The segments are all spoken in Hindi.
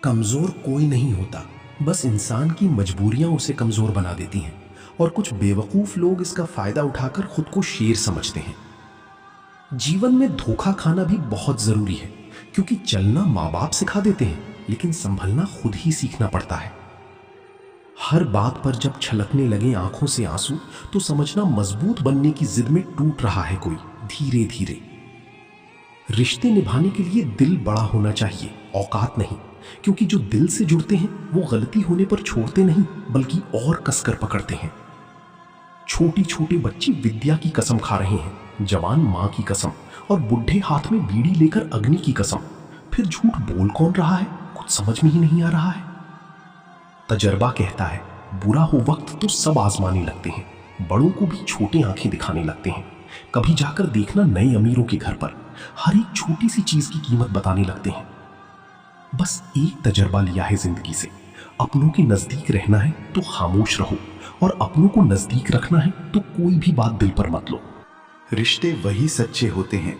कमजोर कोई नहीं होता, बस इंसान की मजबूरियां उसे कमजोर बना देती हैं और कुछ बेवकूफ लोग इसका फायदा उठाकर खुद को शेर समझते हैं। जीवन में धोखा खाना भी बहुत जरूरी है, क्योंकि चलना माँ बाप सिखा देते हैं, लेकिन संभलना खुद ही सीखना पड़ता है। हर बात पर जब छलकने लगे आंखों से आंसू, तो समझना मजबूत बनने की जिद में टूट रहा है कोई धीरे धीरे। रिश्ते निभाने के लिए दिल बड़ा होना चाहिए, औकात नहीं, क्योंकि जो दिल से जुड़ते हैं वो गलती होने पर छोड़ते नहीं, बल्कि और कसकर पकड़ते हैं। छोटी छोटी बच्ची विद्या की कसम खा रहे हैं, जवान मां की कसम, और बुढ़े हाथ में बीड़ी लेकर अग्नि की कसम। फिर झूठ बोल कौन रहा है, कुछ समझ में ही नहीं आ रहा है। तजर्बा कहता है, बुरा हो वक्त तो सब आजमाने लगते हैं, बड़ों को भी छोटी आंखें दिखाने लगते हैं। कभी जाकर देखना नए अमीरों के घर पर, हर एक छोटी सी चीज की कीमत बताने लगते हैं। बस एक तजर्बा लिया है जिंदगी से, अपनों के नजदीक रहना है तो खामोश रहो, और अपनों को नजदीक रखना है तो कोई भी बात दिल पर मत लो। रिश्ते वही सच्चे होते हैं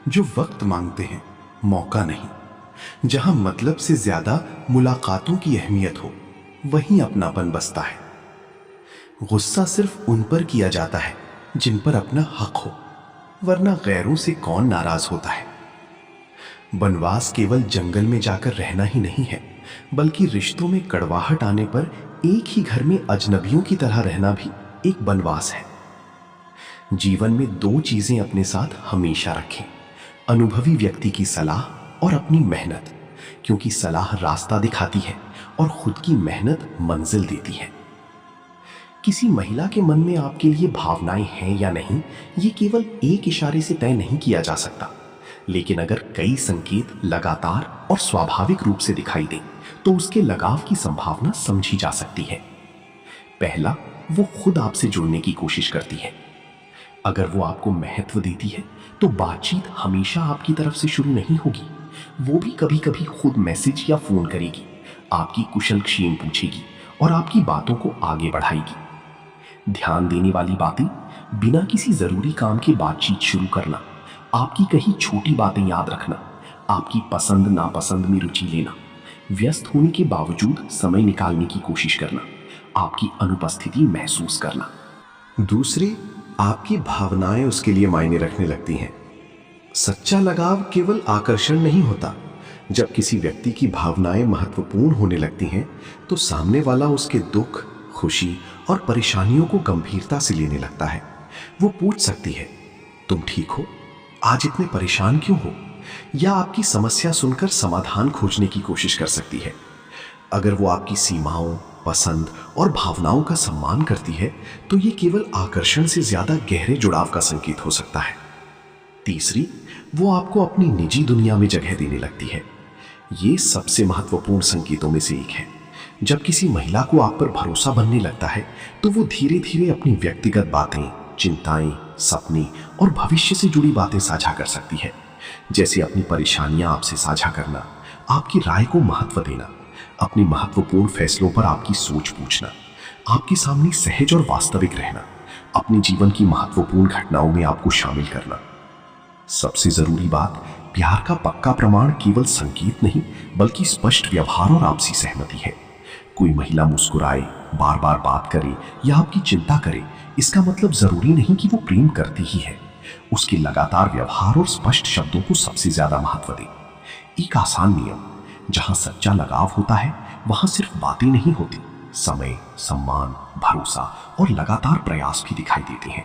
जो वक्त मांगते हैं, मौका नहीं। जहां मतलब से ज्यादा मुलाकातों की अहमियत हो, वहीं अपनापन बसता है। गुस्सा सिर्फ उन पर किया जाता है जिन पर अपना हक हो, वरना गैरों से कौन नाराज होता है। वनवास केवल जंगल में जाकर रहना ही नहीं है, बल्कि रिश्तों में कड़वाहट आने पर एक ही घर में अजनबियों की तरह रहना भी एक वनवास है। जीवन में दो चीजें अपने साथ हमेशा रखें, अनुभवी व्यक्ति की सलाह और अपनी मेहनत, क्योंकि सलाह रास्ता दिखाती है और खुद की मेहनत मंजिल देती है। किसी महिला के मन में आपके लिए भावनाएं हैं या नहीं, ये केवल एक इशारे से तय नहीं किया जा सकता, लेकिन अगर कई संकेत लगातार और स्वाभाविक रूप से दिखाई दें, तो उसके लगाव की संभावना समझी जा सकती है। पहला, वो खुद आपसे जुड़ने की कोशिश करती है। अगर वो आपको महत्व देती है, तो बातचीत हमेशा आपकी तरफ से शुरू नहीं होगी। वो भी कभी कभी खुद मैसेज या फोन करेगी, आपकी कुशल क्षेम पूछेगी और आपकी बातों को आगे बढ़ाएगी। ध्यान देने वाली बातें, बिना किसी जरूरी काम के बातचीत शुरू करना, आपकी कही छोटी बातें याद रखना, आपकी पसंद नापसंद में रुचि लेना, व्यस्त होने के बावजूद समय निकालने की कोशिश करना, आपकी अनुपस्थिति महसूस करना। दूसरी, आपकी भावनाएं उसके लिए मायने रखने लगती हैं। सच्चा लगाव केवल आकर्षण नहीं होता। जब किसी व्यक्ति की भावनाएं महत्वपूर्ण होने लगती हैं, तो सामने वाला उसके दुख, खुशी और परेशानियों को गंभीरता से लेने लगता है। वो पूछ सकती है, तुम ठीक हो? आज इतने परेशान क्यों हो? या आपकी समस्या सुनकर समाधान खोजने की कोशिश कर सकती है। अगर वो आपकी सीमाओं, पसंद और भावनाओं का सम्मान करती है, तो ये केवल आकर्षण से ज्यादा गहरे जुड़ाव का संकेत हो सकता है। तीसरी, वो आपको अपनी निजी दुनिया में जगह देने लगती है। ये सबसे महत्वपूर्ण संकेतों में से एक है। जब किसी महिला को आप पर भरोसा बनने लगता है, तो वो धीरे धीरे अपनी व्यक्तिगत बातें, चिंताएं, सपने और भविष्य से जुड़ी बातें साझा कर सकती है। जैसे अपनी परेशानियां आपसे साझा करना, आपकी राय को महत्व देना, अपने महत्वपूर्ण फैसलों पर आपकी सोच पूछना, आपके सामने सहज और वास्तविक रहना, अपने जीवन की महत्वपूर्ण घटनाओं में आपको शामिल करना। सबसे जरूरी बात, प्यार का पक्का प्रमाण केवल संकेत नहीं, बल्कि स्पष्ट व्यवहार और आपसी सहमति है। कोई महिला मुस्कुराए, बार बार बात करे या आपकी चिंता करे, इसका मतलब जरूरी नहीं कि वो प्रेम करती ही है। उसके लगातार व्यवहार और स्पष्ट शब्दों को सबसे ज्यादा महत्व दे। एक आसान नियम, जहां सच्चा लगाव होता है, वहां सिर्फ बातें नहीं होती, समय, सम्मान, भरोसा और लगातार प्रयास भी दिखाई देते हैं।